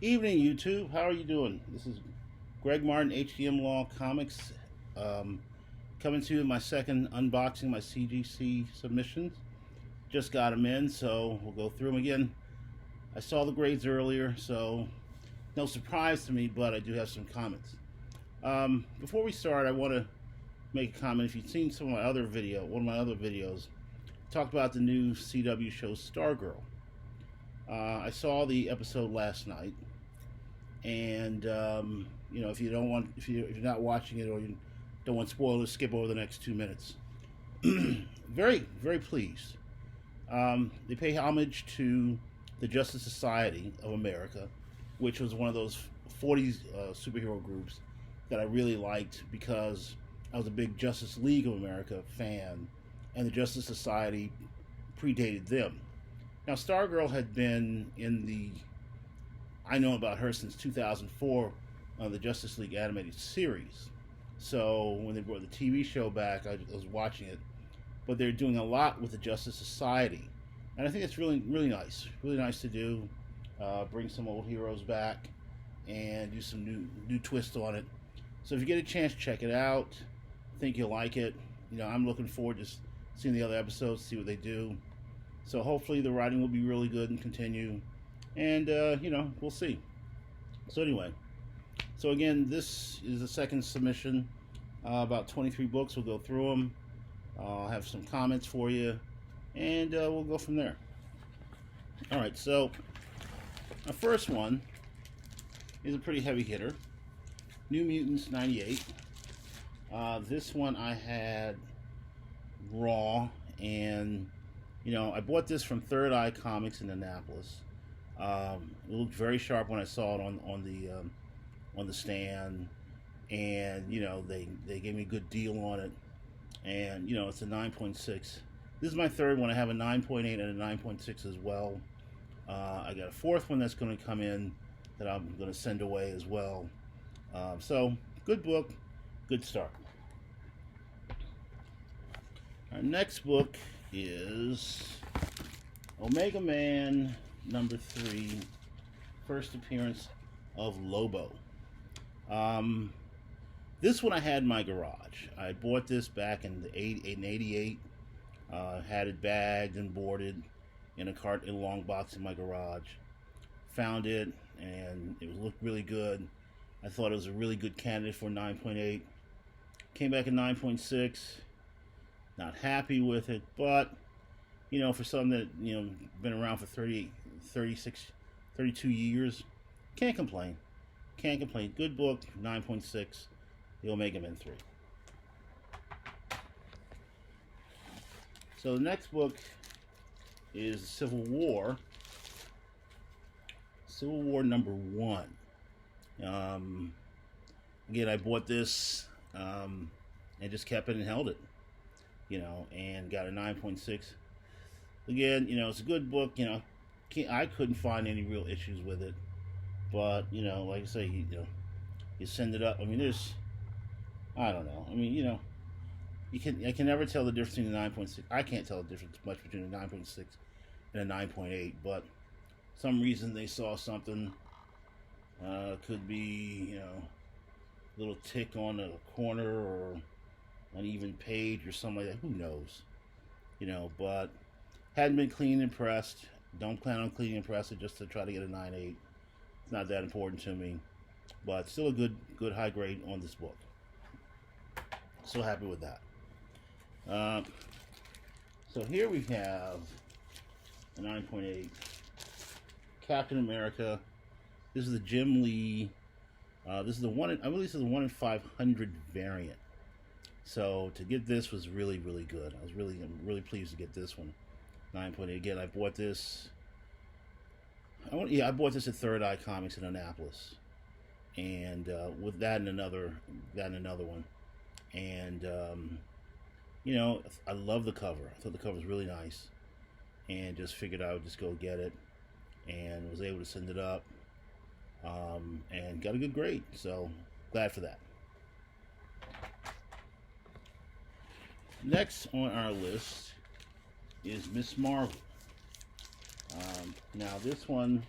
Evening, YouTube. How are you doing? This is Greg Martin, HDM Law Comics, coming to you with my second unboxing, my CGC submissions. Just got them in, so we'll go through them again. I saw the grades earlier, so no surprise to me, but I do have some comments. Before we start, I want to make a comment. If you've seen some of my other one of my other videos, I talked about the new CW show StarGirl. I saw the episode last night, and if you don't want, if you're not watching it or you don't want spoilers, skip over the next 2 minutes. Very, very pleased. They pay homage to the Justice Society of America, which was one of those 40s superhero groups that I really liked because I was a big Justice League of America fan, and the Justice Society predated them. Now, StarGirl had been I know about her since 2004 on the Justice League animated series. So when they brought the TV show back, I was watching it. But they're doing a lot with the Justice Society. And I think it's really, really nice. Really nice to do. Bring some old heroes back and do some new twist on it. So if you get a chance, check it out. I think you'll like it. I'm looking forward to seeing the other episodes, see what they do. So hopefully the writing will be really good and continue. And, we'll see. So anyway. So again, this is the second submission. About 23 books. We'll go through them. I'll have some comments for you. And we'll go from there. Alright, so our first one is a pretty heavy hitter. New Mutants 98. This one I had raw, and I bought this from Third Eye Comics in Annapolis. It looked very sharp when I saw it on the stand, and they gave me a good deal on it. And it's a 9.6. This is my third one. I have a 9.8 and a 9.6 as well. I got a fourth one that's going to come in that I'm going to send away as well. So good book, good start. Our next book is Omega Man number 3, first appearance of Lobo. This one I had in my garage. I bought this back in '88. Had it bagged and boarded in a long box in my garage. Found it, and it looked really good. I thought it was a really good candidate for 9.8. Came back at 9.6. Not happy with it, but for something that been around for 36, 32 years, can't complain. Can't complain. Good book, 9.6. The Omega Man 3. So the next book is Civil War. Civil War number 1. Again, I bought this and just kept it and held it. And got a 9.6. Again, it's a good book. I couldn't find any real issues with it. But, like I say, you send it up. I mean, I don't know. I mean, I can never tell the difference between the 9.6. I can't tell the difference much between a 9.6 and a 9.8. But some reason they saw something. Could be, a little tick on a corner or uneven page or something like that. Who knows? But hadn't been cleaned and pressed. Don't plan on cleaning and pressing just to try to get a 9.8. It's not that important to me. But still a good high grade on this book. So happy with that. So here we have a 9.8. Captain America. This is the Jim Lee. This is the one. I believe this is the 1 in 500 variant. So to get this was really, really good. I'm really pleased to get this one. 9.8. Again, I bought this. I bought this at Third Eye Comics in Annapolis, and with that and another one, and I love the cover. I thought the cover was really nice, and just figured I would just go get it, and was able to send it up, and got a good grade. So glad for that. Next on our list is Miss Marvel. Now this one,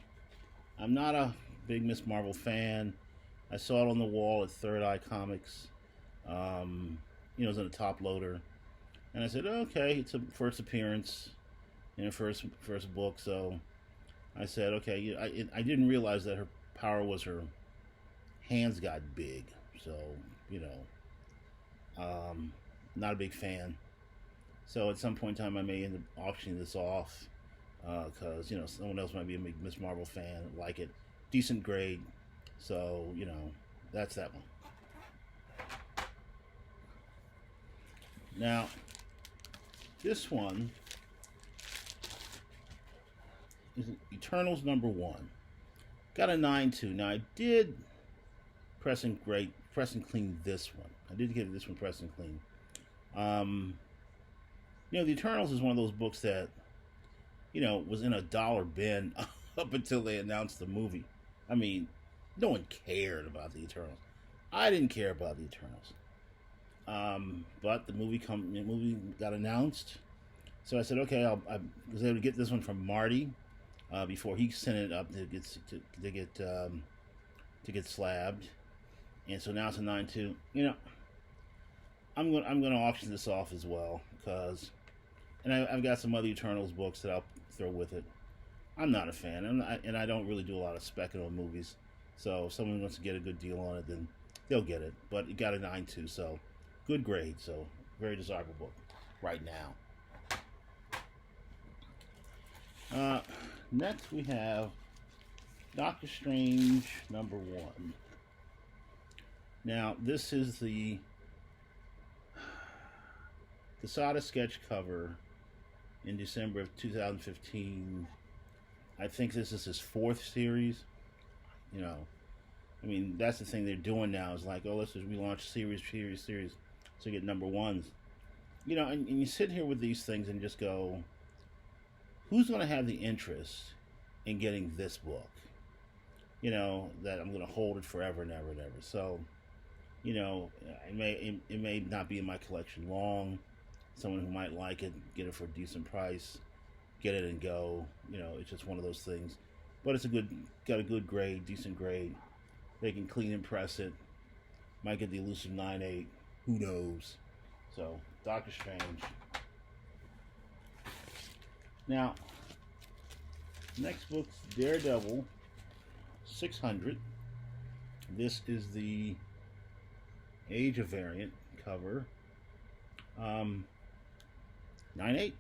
I'm not a big Miss Marvel fan. I saw it on the wall at Third Eye Comics. It was in a top loader, and I said, "Okay, it's a first appearance, first book." So I said, "Okay." I didn't realize that her power was her hands got big. So you know, not a big fan. So at some point in time, I may end up auctioning this off because someone else might be a Miss Marvel fan, like it, decent grade. So that's that one. Now, this one is Eternals #1. Got a 9.2. Now I did press and clean this one. I did get this one press and clean. The Eternals is one of those books that was in a dollar bin up until they announced the movie. I mean, no one cared about the Eternals. I didn't care about the Eternals. But the movie got announced, so I said, okay, I was able to get this one from Marty before he sent it up to get slabbed, and so now it's a 9.2. I'm gonna auction this off as well and I've got some other Eternals books that I'll throw with it. I'm not a fan, and I don't really do a lot of specking on movies. So if someone wants to get a good deal on it, then they'll get it. But it got a 9.2, so good grade. So very desirable book right now. Next we have Doctor Strange #1. Now this is the Quesada sketch cover in December of 2015. I think this is his 4th series. That's the thing they're doing now is like, oh, let's just relaunch series to get #1s. And you sit here with these things and just go, who's going to have the interest in getting this book? That I'm going to hold it forever and ever and ever. So, it may not be in my collection long. Someone who might like it, get it for a decent price, get it and go. It's just one of those things. But it's got a good grade, decent grade. They can clean and press it. Might get the elusive 9.8. Who knows? So, Doctor Strange. Now, next book's Daredevil 600. This is the Age of Variant cover. 9.8.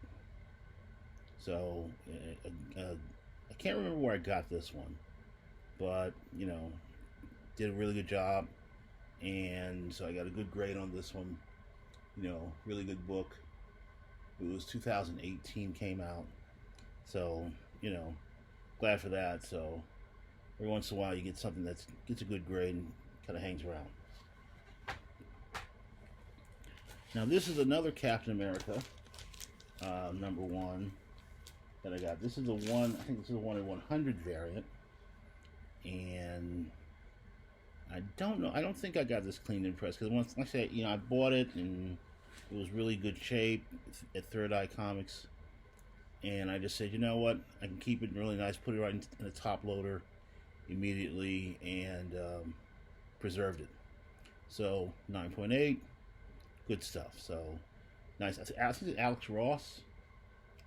So, I can't remember where I got this one, but did a really good job, and so I got a good grade on this one. Really good book. It was 2018 came out, so glad for that. So every once in a while you get something that gets a good grade and kind of hangs around. Now this is another Captain America #1 that I got. This is the one. I think this is the 1 in 100 variant, and I don't know. I don't think I got this cleaned and pressed because once, like I said, I bought it and it was really good shape at Third Eye Comics, and I just said, you know what, I can keep it really nice, put it right in a top loader immediately, and preserved it. So 9.8, good stuff. So nice. I think it's Alex Ross.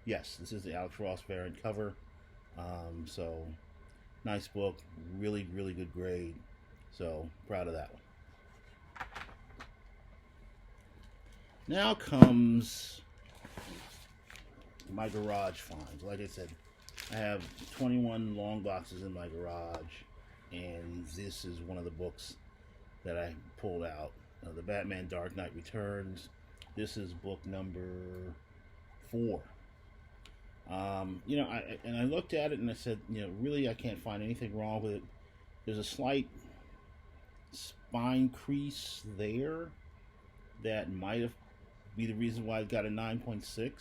Yes, this is the Alex Ross variant cover. So nice book, really, really good grade. So proud of that one. Now comes my garage finds. Like I said, I have 21 long boxes in my garage, and this is one of the books that I pulled out. The Batman Dark Knight Returns. This is book number 4. I looked at it and I said, really, I can't find anything wrong with it. There's a slight spine crease there that might have be the reason why it got a 9.6.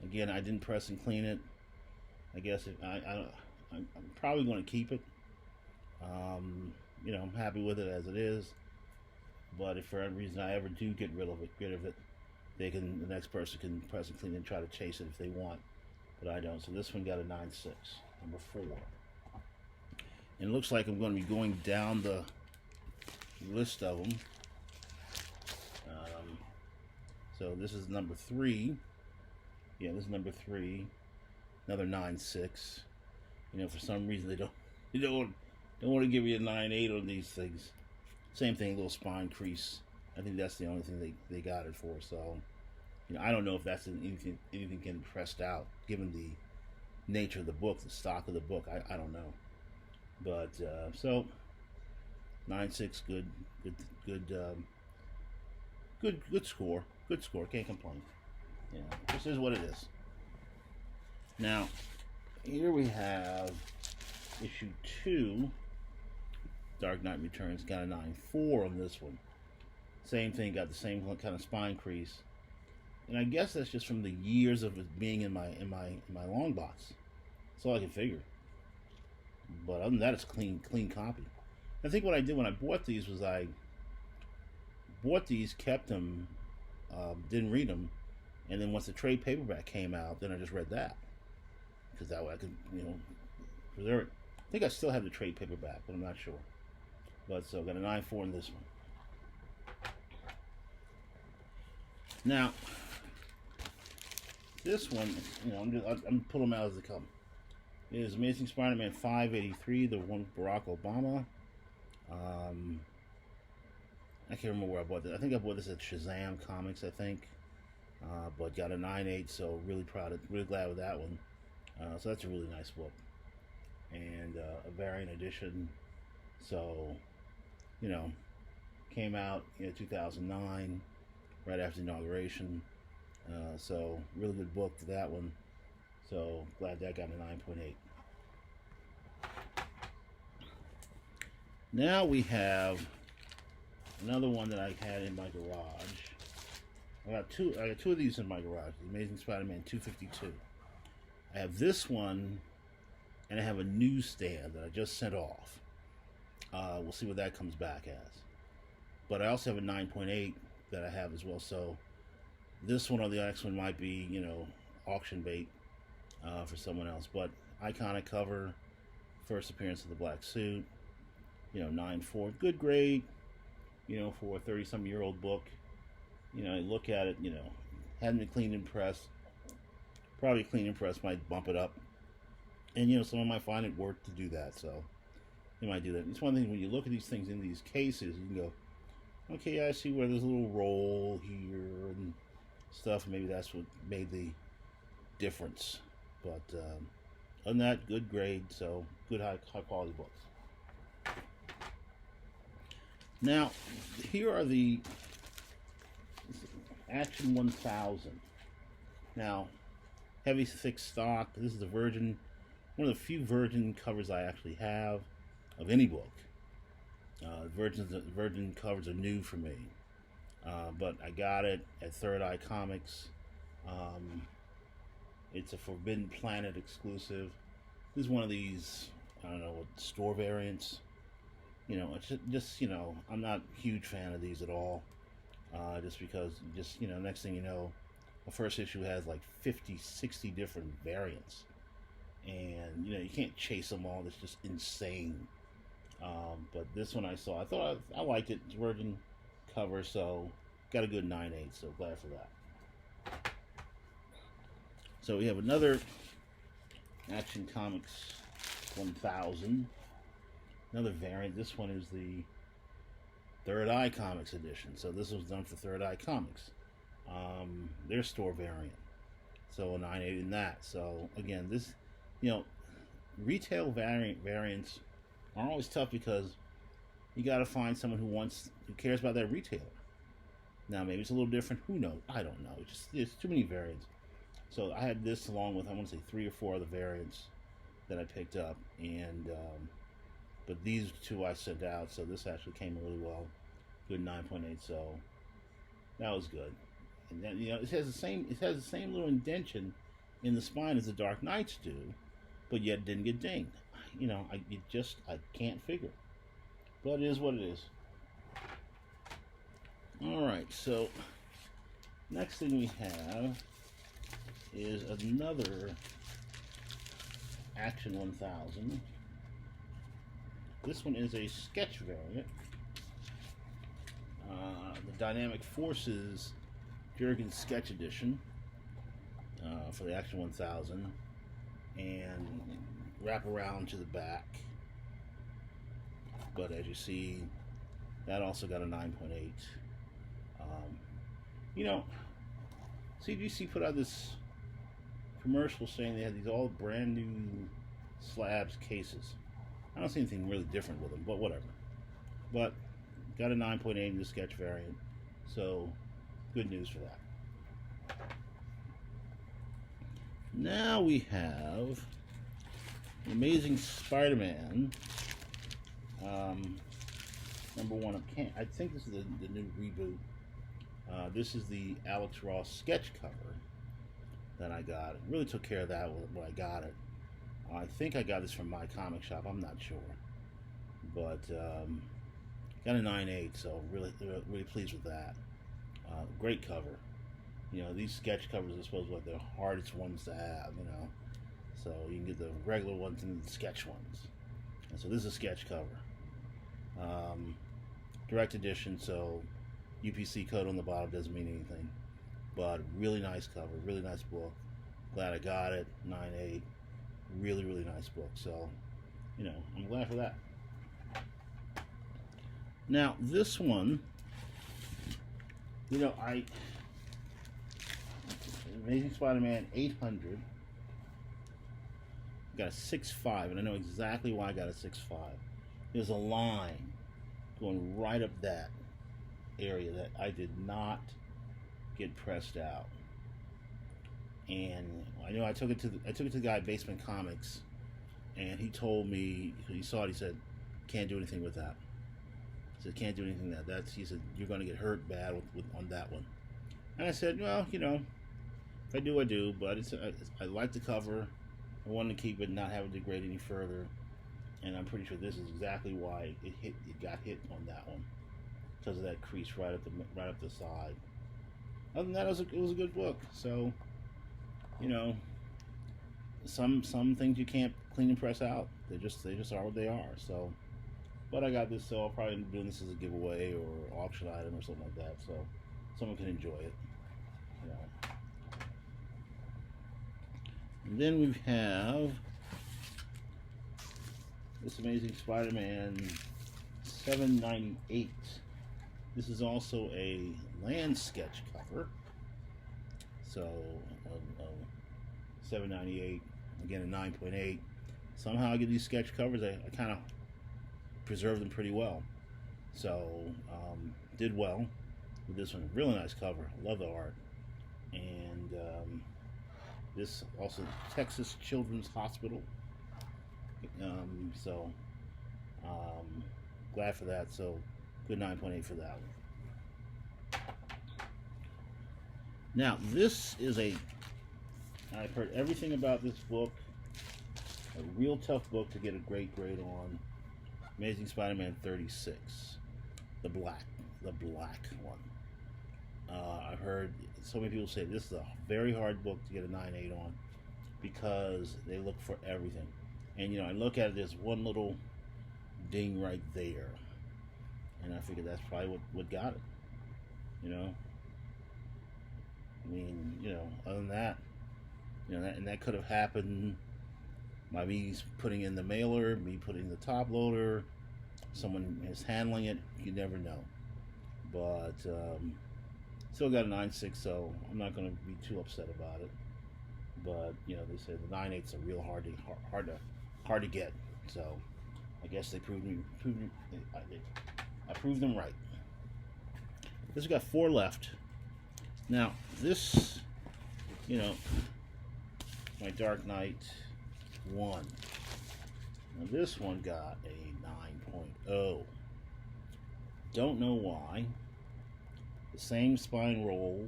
Again, I didn't press and clean it. I guess I'm probably going to keep it. I'm happy with it as it is. But if for any reason I ever do get rid of it, the next person can press and clean and try to chase it if they want. But I don't. So this one got a 9.6, number 4. And it looks like I'm going to be going down the list of them. So this is number 3. Yeah, this is number 3. Another 9.6. You know, for some reason they don't want to give you a 9.8 on these things. Same thing, a little spine crease. I think that's the only thing they got it for. So, you know, I don't know if that's anything can be pressed out, given the nature of the book, the stock of the book. I don't know. But so 9.6, good score. Good score. Can't complain. Yeah, this is what it is. Now, here we have issue 2. Dark Knight Returns. Got a 9.4 on this one. Same thing. Got the same kind of spine crease. And I guess that's just from the years of it being in my long box. That's all I can figure. But other than that, it's clean copy. I think what I did when I bought these was I bought these, kept them, didn't read them, and then once the trade paperback came out, then I just read that, because that way I could, you know, preserve it. I think I still have the trade paperback, but I'm not sure. But so I got a 9.4 in this one. Now, this one, you know, I'm pulling them out as they come. It is Amazing Spider-Man 583, the one with Barack Obama. I can't remember where I bought this. I think I bought this at Shazam Comics, I think. But got a 9.8, so really glad with that one. So that's a really nice book. And a variant edition. So, you know, came out in 2009, right after the inauguration. So really good book for that one. So glad that got a 9.8. Now we have another one that I had in my garage. I got two of these in my garage. The Amazing Spider-Man 252. I have this one, and I have a newsstand that I just sent off. We'll see what that comes back as. But I also have a 9.8 that I have as well. So this one or the next one might be, you know, auction bait for someone else. But iconic cover, first appearance of the black suit. You know, 9.4, good grade. You know, for a 30-some-year-old book. You know, look at it. You know, hadn't been cleaned and pressed. Probably clean and press might bump it up, and you know, someone might find it worth to do that, so they might do that. It's one thing when you look at these things in these cases, you can go, okay, I see where there's a little roll here and stuff. Maybe that's what made the difference. But other than that, good grade, so good high quality books. Now, here are the Action 1000. Now, heavy, thick stock. This is the Virgin, one of the few Virgin covers I actually have of any book. Virgin covers are new for me, but I got it at Third Eye Comics. It's a Forbidden Planet exclusive. This is one of these, I don't know, store variants. You know, it's just you know, I'm not a huge fan of these at all. Just because, you know, next thing you know, the first issue has like 50, 60 different variants. And, you know, you can't chase them all. It's just insane. But this one I saw, I liked it. It's Virgin cover, so got a good 9.8, so glad for that. So we have another Action Comics 1000. Another variant. This one is the Third Eye Comics edition. So this was done for Third Eye Comics. Their store variant. So a 9.8 in that. So again, this, you know, retail variants are always tough because you got to find someone who cares about that retailer. Now maybe it's a little different. Who knows? I don't know. It's too many variants. So I had this along with, I want to say 3 or 4 other variants that I picked up, and but these 2 I sent out. So this actually came really well. Good 9.8. So that was good. And then, you know, it has the same little indentation in the spine as the Dark Knights do, but yet didn't get dinged. You know, I can't figure. But it is what it is. All right, so next thing we have is another Action 1000. This one is a sketch variant. The Dynamic Forces Jurgen Sketch Edition for the Action 1000, and wrap around to the back. But as you see, that also got a 9.8. You know, CGC put out this commercial saying they had these all brand new slabs cases. I don't see anything really different with them, but whatever. But got a 9.8 in the sketch variant, so good news for that. Now we have Amazing Spider-Man #1. I think this is the new reboot. This is the Alex Ross sketch cover that I got. It really took care of that when I got it. I think I got this from my comic shop. I'm not sure, but got a 9.8, so really pleased with that. Great cover. You know, these sketch covers are supposed to be like the hardest ones to have. You know, so you can get the regular ones and the sketch ones. And so this is a sketch cover. Direct edition, so UPC code on the bottom doesn't mean anything, but really nice cover, really nice book. Glad I got it. 9.8, really nice book. So, you know, I'm glad for that. Now this one, you know, Amazing Spider-Man 800 got a 6.5, and I know exactly why I got a 6.5. There's a line going right up that area that I did not get pressed out, and I know I took it to the guy at Basement Comics, and he told me, he saw it, he said can't do anything with that. He said can't do anything with that. He said you're going to get hurt bad on that one. And I said, well, you know, if I do, I do, but I like the cover. I wanted to keep it and not have it degrade any further, and I'm pretty sure this is exactly why it got hit on that one, because of that crease right up the side. Other than that, it was a good book. So, you know, some things you can't clean and press out. They just are what they are. So, but I got this, so I'll probably be doing this as a giveaway or auction item or something like that, so someone can enjoy it. You know. And then we have this Amazing Spider-Man 798. This is also a land sketch cover. So 798, again a 9.8. Somehow I get these sketch covers. I kind of preserve them pretty well. So did well with this one. Really nice cover. Love the art. And this also Texas Children's Hospital. So glad for that. So good 9.8 for that one. Now this is I've heard everything about this book. A real tough book to get a great grade on. Amazing Spider-Man 36, the black one. I've heard so many people say this is a very hard book to get a 9.8 on because they look for everything. And, you know, I look at it, there's one little ding right there. And I figured that's probably what got it. You know? I mean, you know, other than that, you know, that could have happened by me putting in the mailer, me putting the top loader, someone is handling it, you never know. But, still got a 9.6, so I'm not going to be too upset about it. But, you know, they say the 9.8s are real hard to get. So I guess I proved them right. This has got 4 left. Now this, you know, my Dark Knight 1. Now this one got a 9.0. Don't know why. The same spine roll,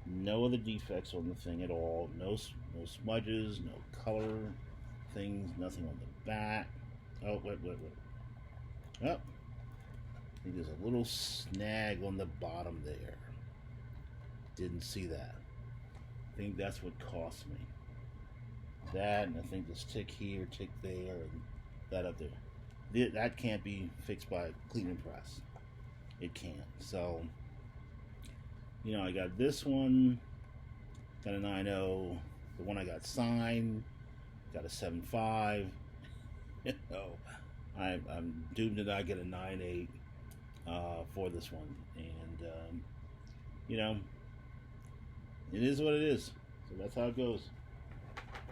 no other defects on the thing at all, no smudges, no color things, nothing on the back. Oh, wait. Oh, I think there's a little snag on the bottom there. Didn't see that. I think that's what cost me. That, and I think this tick here, tick there, and that up there. that can't be fixed by a clean and press. It can't. So, I got this one, got a 9.0. The one I got signed, got a 7.5. I'm doomed to not get a 9.8 for this one. And, it is what it is. So that's how it goes.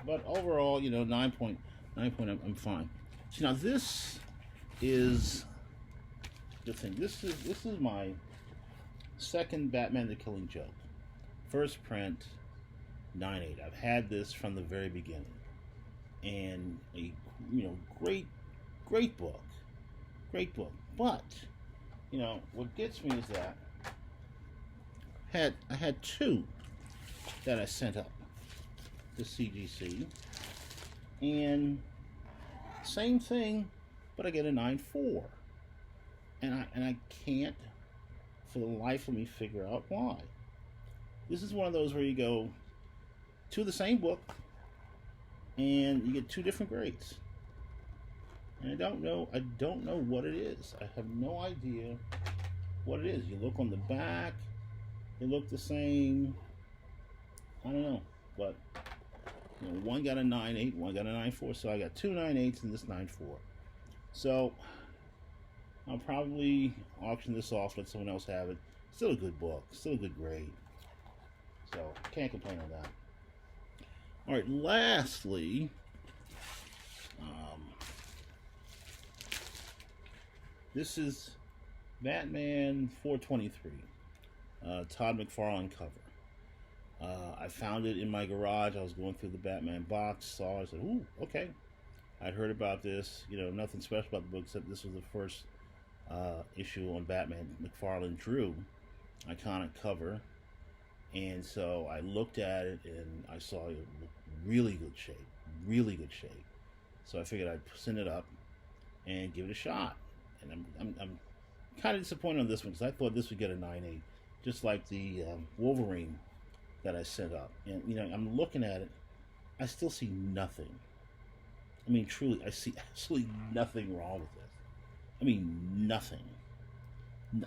But overall, 9.9 I'm fine. So now this is the thing. This is my second Batman the Killing Joke. First print, 9.8. I've had this from the very beginning. And a great book. Great book. But, what gets me is that I had two that I sent up to CGC, and same thing, but I get a 9.4, and I can't for the life of me figure out why. This is one of those where you go to the same book and you get two different grades, and I don't know what it is. I have no idea what it is. You look on the back, they look the same. I don't know, but one got a 9.8, one got a 9.4, so I got two 9.8s and this 9.4. So I'll probably auction this off, let someone else have it. Still a good book, still a good grade, so can't complain on that. All right, lastly, this is Batman 423, Todd McFarlane cover. I found it in my garage. I was going through the Batman box, saw it, I said, ooh, okay. I'd heard about this, nothing special about the book except this was the first issue on Batman Mcfarlane drew, iconic cover. And so I looked at it and I saw it really good shape. So I figured I'd send it up and give it a shot. And I'm kind of disappointed on this one because I thought this would get a 9.8, just like the Wolverine that I sent up. And I'm looking at it, I still see nothing. I mean, truly, I see absolutely nothing wrong with this. I mean, nothing.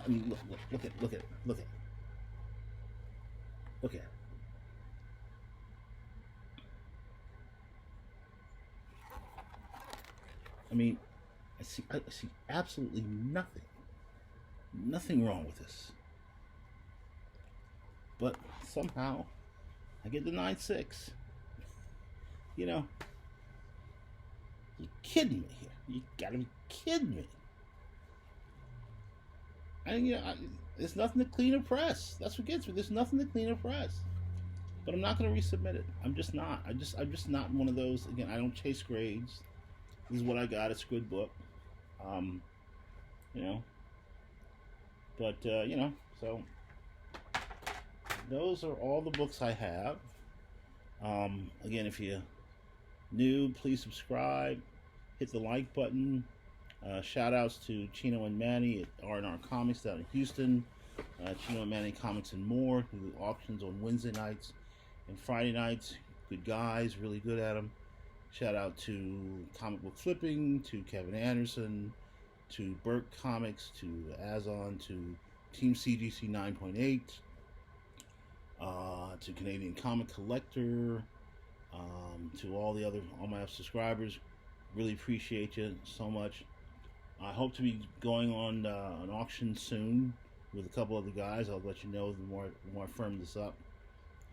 I mean, look at it. I mean, I see absolutely nothing wrong with this. But somehow I get the 9.6. You're kidding me here. You gotta be kidding me. And there's nothing to clean or press. That's what gets me. There's nothing to clean or press. But I'm not going to resubmit it. I'm just not. I'm just not one of those. Again, I don't chase grades. This is what I got. It's a good book. But so those are all the books I have. Again, if you're new, please subscribe. Hit the like button. Shout outs to Chino and Manny at R&R Comics down in Houston. Chino and Manny Comics and More, who do auctions on Wednesday nights and Friday nights. Good guys, really good at them. Shout out to Comic Book Flipping, to Kevin Anderson, to Burke Comics, to Azon, to Team CGC 9.8, to Canadian Comic Collector, to all my subscribers. Really appreciate you so much. I hope to be going on an auction soon with a couple other guys. I'll let you know the more I firm this up.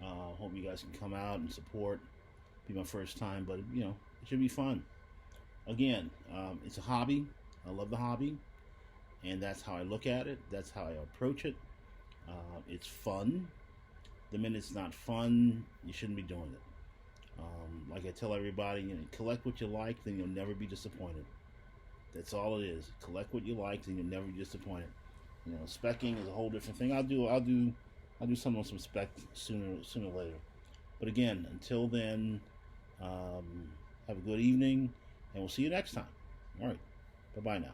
Hope you guys can come out and support. Be my first time, but it should be fun. Again, it's a hobby. I love the hobby, and that's how I look at it. That's how I approach it. It's fun. The minute it's not fun, you shouldn't be doing it. Like I tell everybody, collect what you like, then you'll never be disappointed. That's all it is. Collect what you like, then you'll never be disappointed. Specking is a whole different thing. I'll do something on some spec sooner or later. But again, until then, have a good evening, and we'll see you next time. All right, bye bye now.